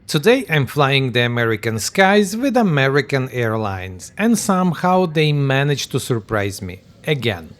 Today I'm flying the American skies with American Airlines, and somehow they managed to surprise me, again.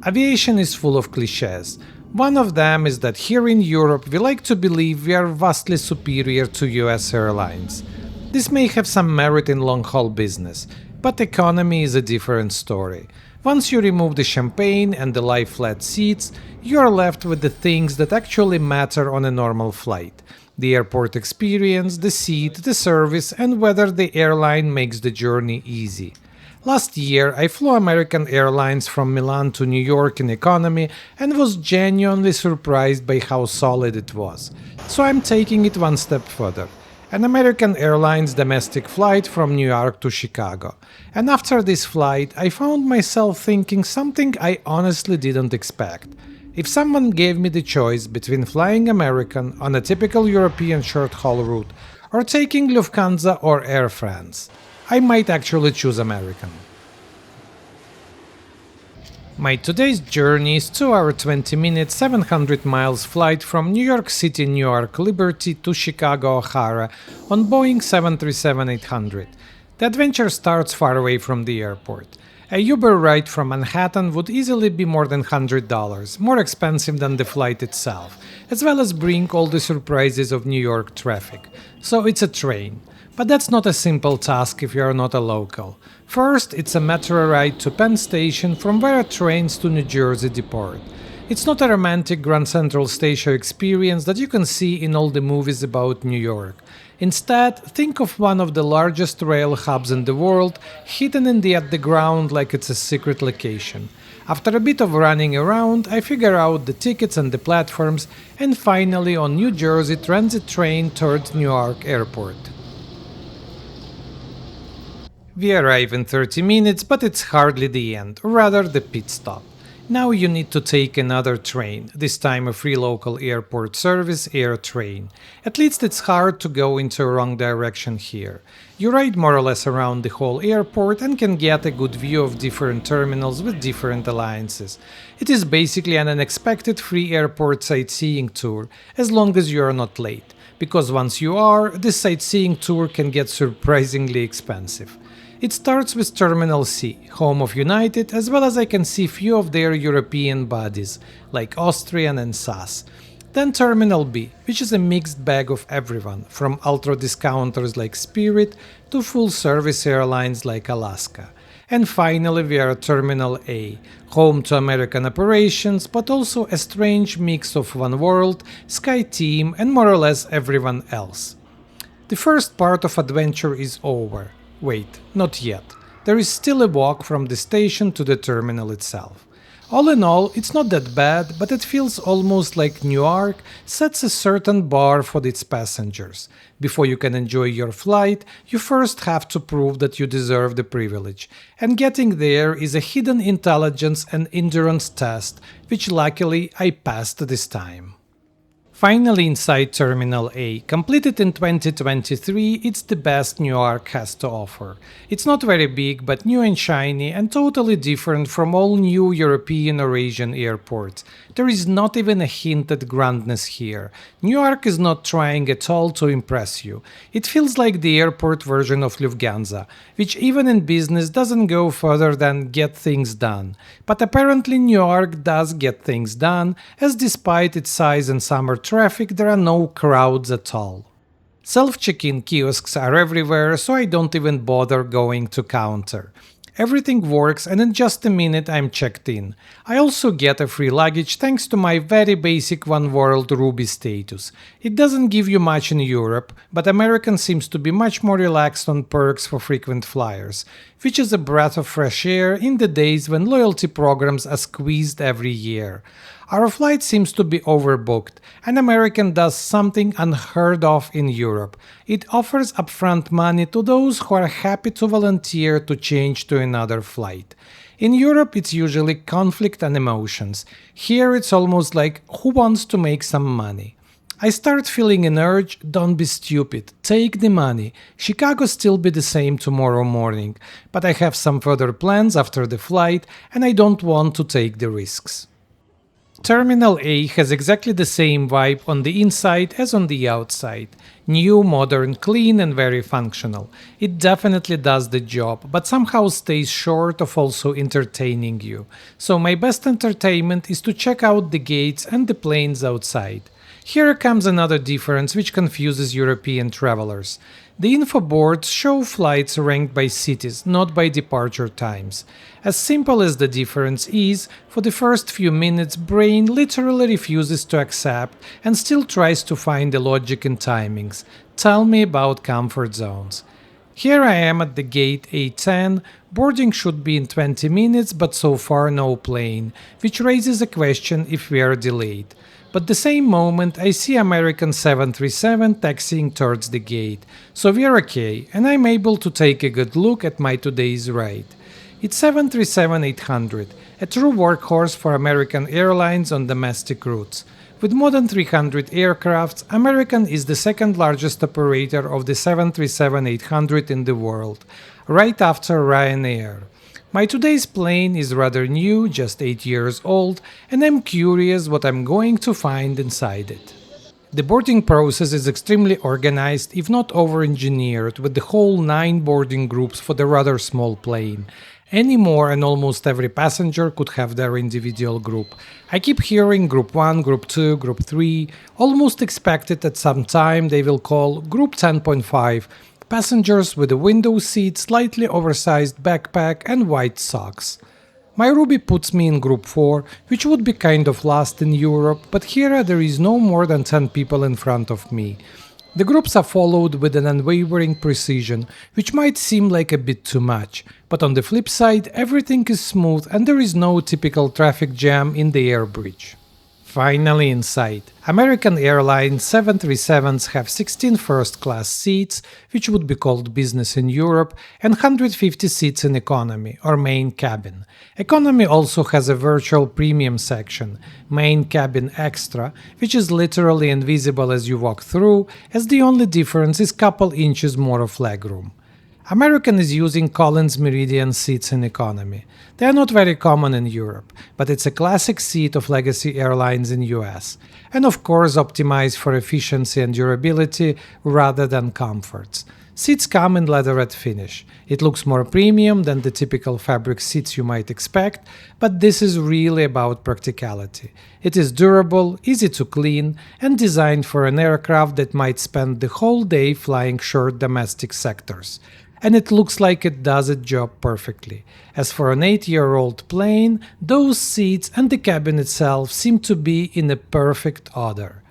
Aviation is full of cliches. One of them is that here in Europe we like to believe we are vastly superior to US airlines. This may have some merit in long-haul business, but economy is a different story. Once you remove the champagne and the lie-flat seats, you are left with the things that actually matter on a normal flight. The airport experience, the seat, the service, and whether the airline makes the journey easy. Last year, I flew American Airlines from Milan to New York in economy and was genuinely surprised by how solid it was. So I'm taking it one step further. An American Airlines domestic flight from New York to Chicago. And after this flight, I found myself thinking something I honestly didn't expect. If someone gave me the choice between flying American on a typical European short-haul route or taking Lufthansa or Air France, I might actually choose American. My today's journey is 2 hour 20 minutes 700 miles flight from New York City Newark Liberty to Chicago O'Hara on Boeing 737-800. The adventure starts far away from the airport. A Uber ride from Manhattan would easily be more than $100, more expensive than the flight itself, as well as bring all the surprises of New York traffic. So it's a train. But that's not a simple task if you are not a local. First, it's a metro ride to Penn Station from where trains to New Jersey depart. It's not a romantic Grand Central Station experience that you can see in all the movies about New York. Instead, think of one of the largest rail hubs in the world, hidden in the underground like it's a secret location. After a bit of running around, I figure out the tickets and the platforms, and finally on New Jersey Transit train towards Newark Airport. We arrive in 30 minutes, but it's hardly the end, rather the pit stop. Now you need to take another train, this time a free local airport service AirTrain. At least it's hard to go into a wrong direction here. You ride more or less around the whole airport and can get a good view of different terminals with different alliances. It is basically an unexpected free airport sightseeing tour, as long as you are not late, because once you are, this sightseeing tour can get surprisingly expensive. It starts with Terminal C, home of United, as well as I can see few of their European buddies, like Austrian and SAS. Then Terminal B, which is a mixed bag of everyone, from ultra discounters like Spirit to full-service airlines like Alaska. And finally we are at Terminal A, home to American operations, but also a strange mix of oneworld, SkyTeam, and more or less everyone else. The first part of adventure is over. Wait, not yet. There is still a walk from the station to the terminal itself. All in all, it's not that bad, but it feels almost like Newark sets a certain bar for its passengers. Before you can enjoy your flight, you first have to prove that you deserve the privilege. And getting there is a hidden intelligence and endurance test, which luckily I passed this time. Finally inside Terminal A, completed in 2023, it's the best Newark has to offer. It's not very big, but new and shiny and totally different from all new European or Asian airports. There is not even a hint at grandness here. Newark is not trying at all to impress you. It feels like the airport version of Lufthansa, which even in business doesn't go further than get things done. But apparently Newark does get things done, as despite its size and summer traffic, there are no crowds at all. Self-check-in kiosks are everywhere, so I don't even bother going to counter. Everything works and in just a minute I'm checked in. I also get a free luggage thanks to my very basic oneworld Ruby status. It doesn't give you much in Europe, but American seems to be much more relaxed on perks for frequent flyers, which is a breath of fresh air in the days when loyalty programs are squeezed every year. Our flight seems to be overbooked, and American does something unheard of in Europe. It offers upfront money to those who are happy to volunteer to change to another flight. In Europe it's usually conflict and emotions. Here it's almost like who wants to make some money. I start feeling an urge, don't be stupid, take the money. Chicago still be the same tomorrow morning, but I have some further plans after the flight and I don't want to take the risks. Terminal A has exactly the same vibe on the inside as on the outside. New, modern, clean, and very functional. It definitely does the job, but somehow stays short of also entertaining you. So my best entertainment is to check out the gates and the planes outside. Here comes another difference which confuses European travelers. The info boards show flights ranked by cities, not by departure times. As simple as the difference is, for the first few minutes brain literally refuses to accept and still tries to find the logic in timings. Tell me about comfort zones. Here I am at the gate A10, boarding should be in 20 minutes but so far no plane, which raises a question if we are delayed. But the same moment I see American 737 taxiing towards the gate, so we're okay, and I'm able to take a good look at my today's ride. It's 737-800, a true workhorse for American Airlines on domestic routes. With more than 300 aircrafts, American is the second largest operator of the 737-800 in the world, right after Ryanair. My today's plane is rather new, just 8 years old, and I'm curious what I'm going to find inside it. The boarding process is extremely organized, if not over-engineered, with the whole 9 boarding groups for the rather small plane. Any more and almost every passenger could have their individual group. I keep hearing Group 1, Group 2, Group 3, almost expected at some time they will call Group 10.5, passengers with a window seat, slightly oversized backpack and white socks. My Ruby puts me in Group 4, which would be kind of last in Europe, but here there is no more than 10 people in front of me. The groups are followed with an unwavering precision, which might seem like a bit too much, but on the flip side everything is smooth and there is no typical traffic jam in the air bridge. Finally in sight. American Airlines 737s have 16 first-class seats, which would be called business in Europe, and 150 seats in economy, or main cabin. Economy also has a virtual premium section, main cabin extra, which is literally invisible as you walk through, as the only difference is couple inches more of legroom. American is using Collins Meridian seats in economy. They are not very common in Europe, but it's a classic seat of legacy airlines in US, and of course optimized for efficiency and durability rather than comforts. Seats come in leatherette finish. It looks more premium than the typical fabric seats you might expect, but this is really about practicality. It is durable, easy to clean, and designed for an aircraft that might spend the whole day flying short domestic sectors. And it looks like it does its job perfectly. As for an 8-year-old plane, those seats and the cabin itself seem to be in a perfect order.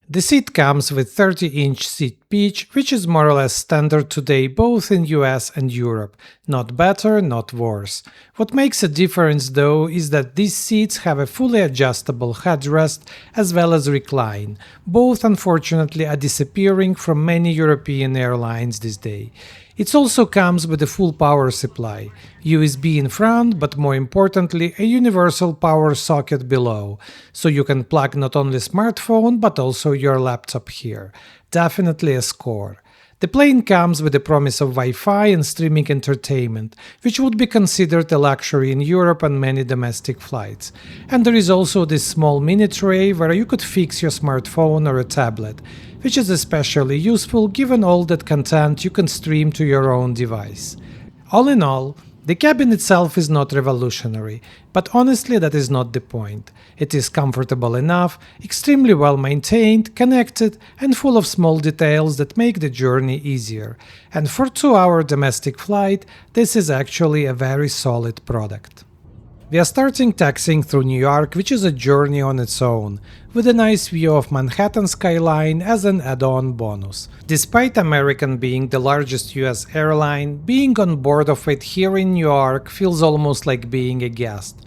The seat comes with 30-inch seat pitch, which is more or less standard today both in US and Europe. Not better, not worse. What makes a difference though is that these seats have a fully adjustable headrest as well as recline. Both unfortunately are disappearing from many European airlines this day. It also comes with a full power supply, USB in front, but more importantly a universal power socket below, so you can plug not only smartphone but also your laptop here. Definitely a score. The plane comes with the promise of Wi-Fi and streaming entertainment, which would be considered a luxury in Europe on many domestic flights. And there is also this small mini tray where you could fix your smartphone or a tablet, which is especially useful given all that content you can stream to your own device. All in all, the cabin itself is not revolutionary, but honestly that is not the point. It is comfortable enough, extremely well maintained, connected, and full of small details that make the journey easier. And for a 2-hour domestic flight, this is actually a very solid product. We are starting taxiing through New York, which is a journey on its own, with a nice view of Manhattan skyline as an add-on bonus. Despite American being the largest US airline, being on board of it here in New York feels almost like being a guest.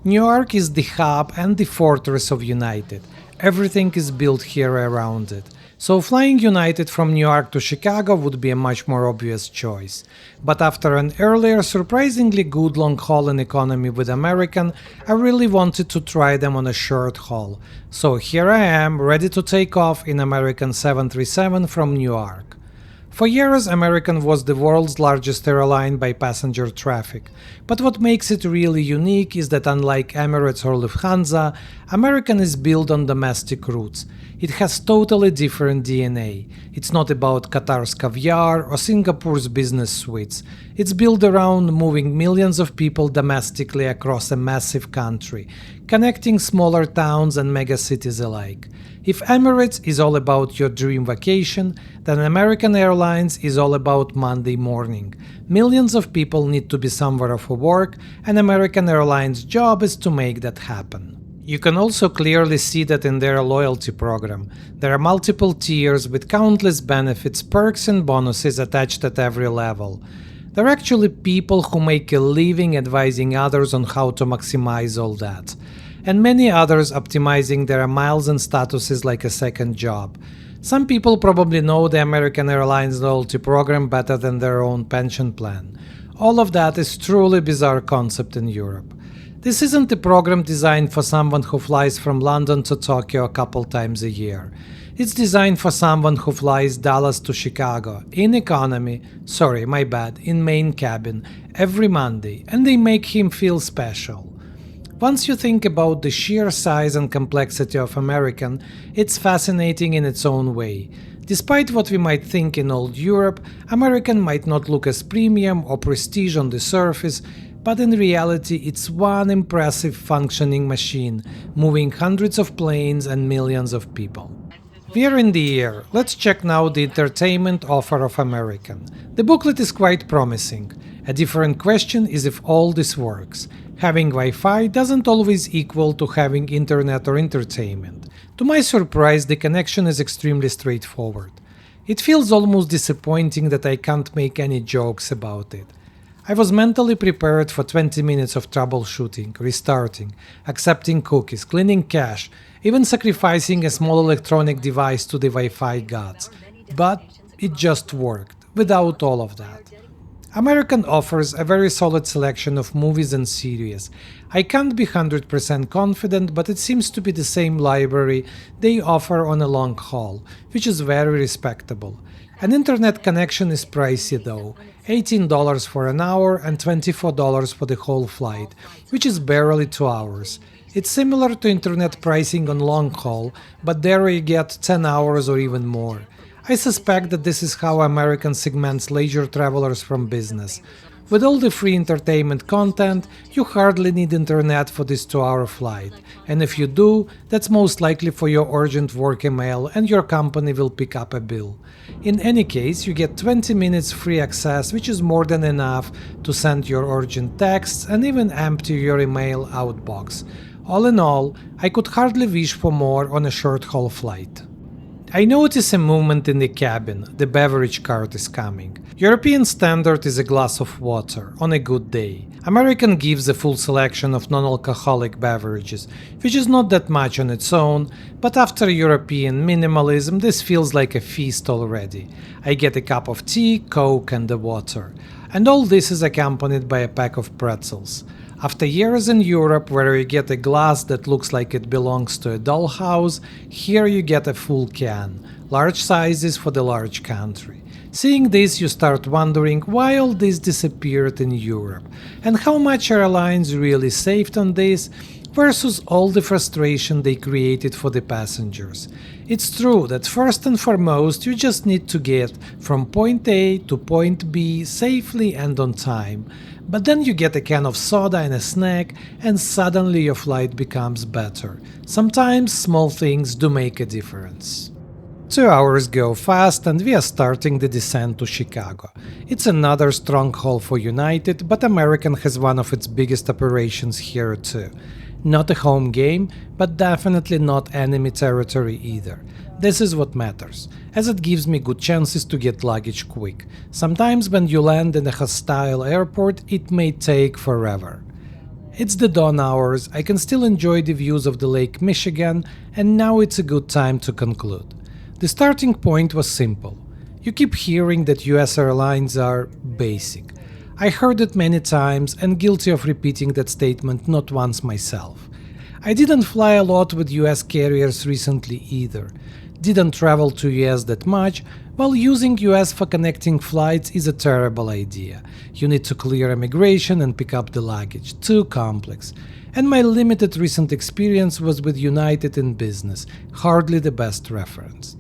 New York is the hub and the fortress of United. Everything is built here around it. So flying United from New York to Chicago would be a much more obvious choice. But after an earlier surprisingly good long haul in economy with American, I really wanted to try them on a short haul. So here I am, ready to take off in American 737 from New York. For years, American was the world's largest airline by passenger traffic. But what makes it really unique is that unlike Emirates or Lufthansa, American is built on domestic routes. It has totally different DNA. It's not about Qatar's caviar or Singapore's business suites. It's built around moving millions of people domestically across a massive country, connecting smaller towns and megacities alike. If Emirates is all about your dream vacation, then American Airlines is all about Monday morning. Millions of people need to be somewhere for work, and American Airlines' job is to make that happen. You can also clearly see that in their loyalty program. There are multiple tiers with countless benefits, perks and bonuses attached at every level. They're actually people who make a living advising others on how to maximize all that. And many others optimizing their miles and statuses like a second job. Some people probably know the American Airlines loyalty program better than their own pension plan. All of that is truly bizarre concept in Europe. This isn't a program designed for someone who flies from London to Tokyo a couple times a year. It's designed for someone who flies Dallas to Chicago in economy, in main cabin, every Monday, and they make him feel special. Once you think about the sheer size and complexity of American, it's fascinating in its own way. Despite what we might think in old Europe, American might not look as premium or prestige on the surface, but in reality it's one impressive functioning machine, moving hundreds of planes and millions of people. We're in the air. Let's check now the entertainment offer of American. The booklet is quite promising. A different question is if all this works. Having Wi-Fi doesn't always equal to having internet or entertainment. To my surprise, the connection is extremely straightforward. It feels almost disappointing that I can't make any jokes about it. I was mentally prepared for 20 minutes of troubleshooting, restarting, accepting cookies, cleaning cache, even sacrificing a small electronic device to the Wi-Fi gods. But it just worked, without all of that. American offers a very solid selection of movies and series. I can't be 100% confident, but it seems to be the same library they offer on a long haul, which is very respectable. An internet connection is pricey though, $18 for an hour and $24 for the whole flight, which is barely 2 hours. It's similar to internet pricing on long haul, but there you get 10 hours or even more. I suspect that this is how American segments leisure travelers from business. With all the free entertainment content, you hardly need internet for this 2-hour flight, and if you do, that's most likely for your urgent work email and your company will pick up a bill. In any case, you get 20 minutes free access, which is more than enough to send your urgent texts and even empty your email outbox. All in all, I could hardly wish for more on a short-haul flight. I notice a movement in the cabin. The beverage cart is coming. European standard is a glass of water, on a good day. American gives a full selection of non-alcoholic beverages, which is not that much on its own, but after European minimalism this feels like a feast already. I get a cup of tea, Coke and the water. And all this is accompanied by a pack of pretzels. After years in Europe where you get a glass that looks like it belongs to a dollhouse, here you get a full can, large sizes for the large country. Seeing this, you start wondering why all this disappeared in Europe, and how much airlines really saved on this versus all the frustration they created for the passengers. It's true that first and foremost you just need to get from point A to point B safely and on time. But then you get a can of soda and a snack, and suddenly your flight becomes better. Sometimes small things do make a difference. 2 hours go fast and we are starting the descent to Chicago. It's another stronghold for United, but American has one of its biggest operations here too. Not a home game, but definitely not enemy territory either. This is what matters, as it gives me good chances to get luggage quick. Sometimes when you land in a hostile airport, it may take forever. It's the dawn hours, I can still enjoy the views of the Lake Michigan, and now it's a good time to conclude. The starting point was simple. You keep hearing that US airlines are basic. I heard it many times and guilty of repeating that statement not once myself. I didn't fly a lot with US carriers recently either. Didn't travel to US that much, While using US for connecting flights is a terrible idea. You need to clear immigration and pick up the luggage, too complex. And my limited recent experience was with United in business, hardly the best reference.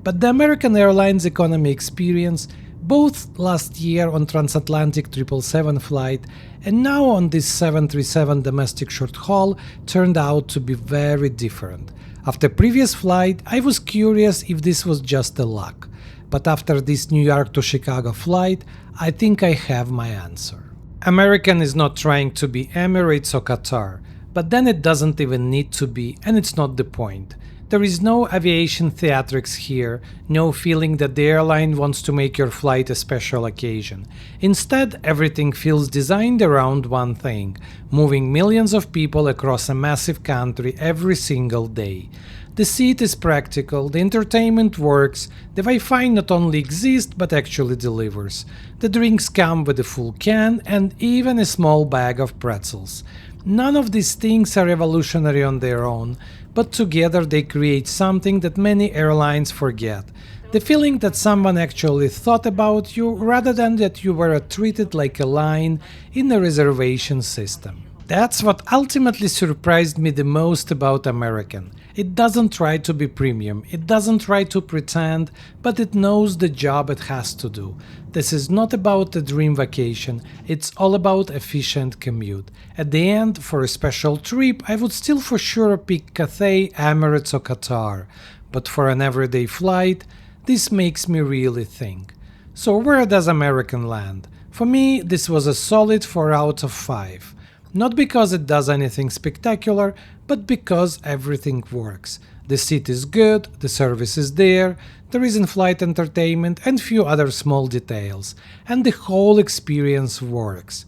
But the American Airlines economy experience, both last year on transatlantic 777 flight and now on this 737 domestic short haul, turned out to be very different. After previous flight, I was curious if this was just a luck, but after this New York to Chicago flight, I think I have my answer. American is not trying to be Emirates or Qatar, but then it doesn't even need to be, and it's not the point. There is no aviation theatrics here, no feeling that the airline wants to make your flight a special occasion. Instead, everything feels designed around one thing: moving millions of people across a massive country every single day. The seat is practical, the entertainment works, the Wi-Fi not only exists but actually delivers. The drinks come with a full can and even a small bag of pretzels. None of these things are revolutionary on their own, but together they create something that many airlines forget. The feeling that someone actually thought about you rather than that you were treated like a line in a reservation system. That's what ultimately surprised me the most about American. It doesn't try to be premium, it doesn't try to pretend, but it knows the job it has to do. This is not about a dream vacation, it's all about efficient commute. At the end, for a special trip, I would still for sure pick Cathay, Emirates or Qatar. But for an everyday flight, this makes me really think. So where does American land? For me, this was a solid 4 out of 5. Not because it does anything spectacular, but because everything works. The seat is good, the service is there is in-flight entertainment and few other small details, and the whole experience works.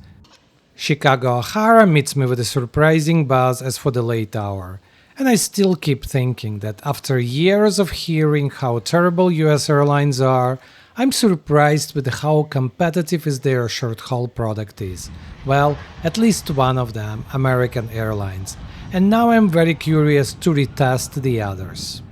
Chicago O'Hara meets me with a surprising buzz as for the late hour. And I still keep thinking that after years of hearing how terrible US airlines are, I'm surprised with how competitive their short-haul product is. Well, at least one of them, American Airlines. And now I'm very curious to retest the others.